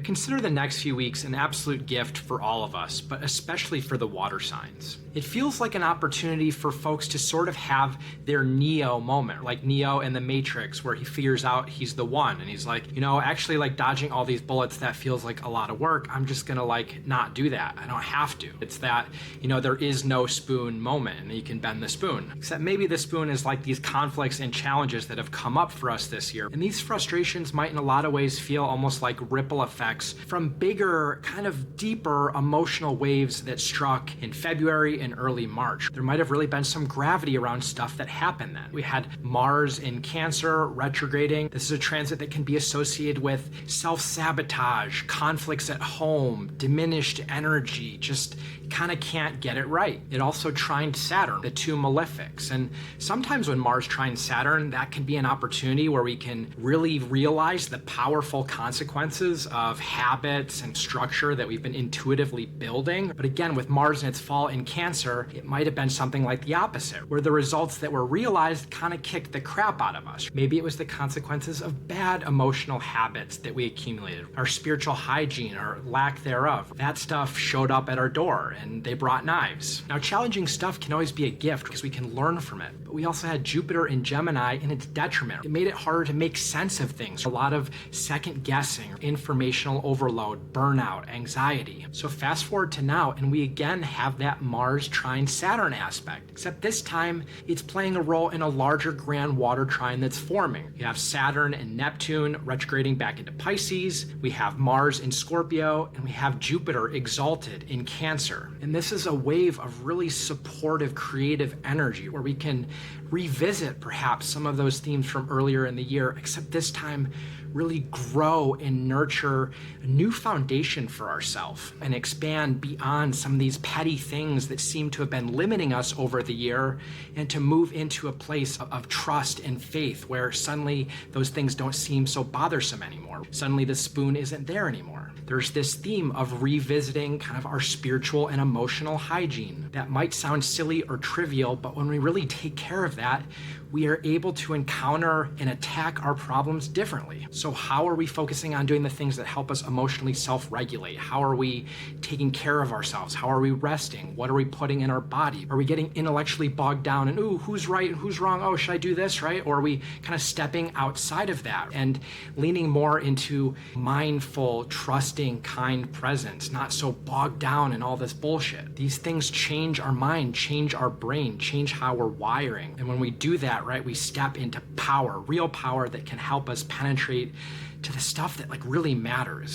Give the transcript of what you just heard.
consider the next few weeks an absolute gift for all of us, but especially for the water signs. It feels like an opportunity for folks to sort of have their Neo moment, like Neo in the Matrix, where he figures out he's the one and he's like, actually like dodging all these bullets, that feels like a lot of work. I'm just gonna like not do that. I don't have to. It's that, there is no spoon moment and you can bend the spoon. Except maybe the spoon is like these conflicts and challenges that have come up for us this year. And these frustrations might in a lot of ways feel almost like ripple effects from bigger, kind of deeper emotional waves that struck in February and early March. There might have really been some gravity around stuff that happened then. We had Mars in Cancer retrograding. This is a transit that can be associated with self-sabotage, conflicts at home, diminished energy, just kind of can't get it right. It also trined Saturn, the two malefics. And sometimes when Mars trines Saturn, that can be an opportunity where we can really realize the powerful consequences of habits and structure that we've been intuitively building. But again, with Mars in its fall in Cancer, it might have been something like the opposite, where the results that were realized kind of kicked the crap out of us. Maybe it was the consequences of bad emotional habits that we accumulated, our spiritual hygiene or lack thereof. That stuff showed up at our door and they brought knives. Now, challenging stuff can always be a gift because we can learn from it. But we also had Jupiter in Gemini in its detriment. It made it harder to make sense of things. A lot of second guessing, informational overload, burnout, anxiety. So fast forward to now, and we again have that Mars trine Saturn aspect, except this time it's playing a role in a larger grand water trine that's forming. You have Saturn and Neptune retrograding back into Pisces. We have Mars in Scorpio, and we have Jupiter exalted in Cancer. And this is a wave of really supportive, creative energy where we can revisit perhaps some of those themes from earlier in the year, except this time really grow and nurture a new foundation for ourselves and expand beyond some of these petty things that seem to have been limiting us over the year, and to move into a place of trust and faith where suddenly those things don't seem so bothersome anymore. Suddenly the spoon isn't there anymore. There's this theme of revisiting kind of our spiritual and emotional hygiene. That might sound silly or trivial, but when we really take care of that, we are able to encounter and attack our problems differently. So how are we focusing on doing the things that help us emotionally self-regulate? How are we taking care of ourselves? How are we resting? What are we putting in our body? Are we getting intellectually bogged down and, ooh, who's right and who's wrong? Oh, should I do this, right? Or are we kind of stepping outside of that and leaning more into mindful, trusting, kind presence, not so bogged down in all this bullshit? These things change our mind, change our brain, change how we're wiring. And when we do that, right, we step into power, real power that can help us penetrate to the stuff that like really matters.